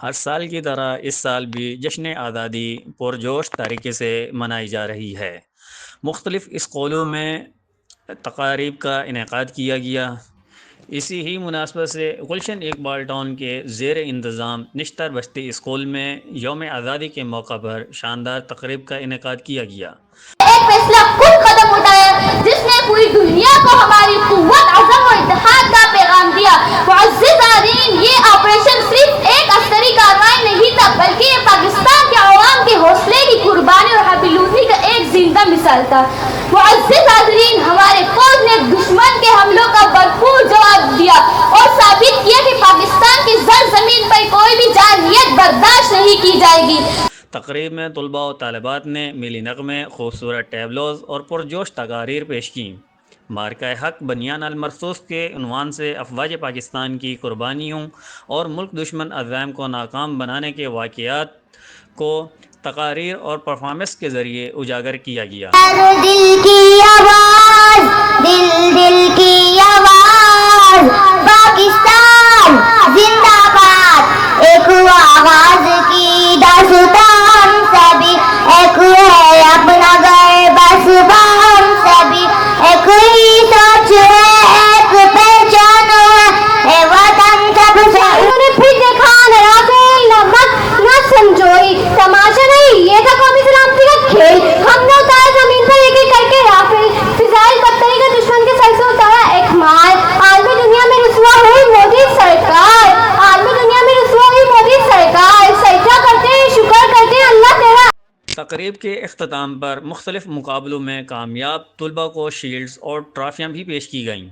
ہر سال کی طرح اس سال بھی جشن آزادی پرجوش طریقے سے منائی جا رہی ہے۔ مختلف اسکولوں میں تقاریب کا انعقاد کیا گیا۔ اسی ہی مناسبت سے گلشن اقبال ٹاؤن کے زیر انتظام نشتر بستی اسکول میں یوم آزادی کے موقع پر شاندار تقریب کا انعقاد کیا گیا۔ ایک فیصلہ کن قدم اٹھایا جس نے پوری دنیا کو ہماری قوت، عزم و اتحاد کا پیغام دیا۔ معزز حاضرین، یہ آپریشن صرف ایک عسکری کارروائی نہیں تھا بلکہ یہ پاکستان کے عوام کے حوصلے کی قربانی اور حبیلوزی کا ایک زندہ مثال تھا۔ معزز حاضرین، ہمارے فوج نے دشمن کے حملوں کا بھرپور جواب دیا اور ثابت کیا کہ پاکستان کی سرزمین پر کوئی بھی جارحیت برداشت نہیں کی جائے گی۔ تقریب میں طلباء و طالبات نے ملی نغمے، خوبصورت ٹیبلوز اور پرجوش تقاریر پیش کیں۔ مارکہ حق بنیان المرصوص کے عنوان سے افواج پاکستان کی قربانیوں اور ملک دشمن عزائم کو ناکام بنانے کے واقعات کو تقاریر اور پرفارمنس کے ذریعے اجاگر کیا گیا۔ دل کی آواز، دل کی آواز، پاکستان زندہ باد، ایک آواز کی داستان سبھی، ایک ہے اپنا گھر بس ہم سبھی، ایک ہی سوچ ہے، ایک پہچان ہے وطن سب سے۔ انہوں نے پھر دیکھا نہ رافیل نہ مت نہ سنجوئی، تماشا نہیں یہ تھا قومی سلامتی کا کھیل۔ ہم نے اتارا زمین پر ایک ایک کر کے رافیل، فضائل بدتری کا دشمن کے سر سے اتارا ایک مال۔ عالمی دنیا میں رسوا ہوئی مودی سرکار، عالمی دنیا میں رسوا ہوئی مودی سرکار، سجدہ کرتے ہیں، شکر کرتے ہیں اللہ تیرا۔ تقریب کے اختتام پر مختلف مقابلوں میں کامیاب طلباء کو شیلڈز اور ٹرافیاں بھی پیش کی گئیں۔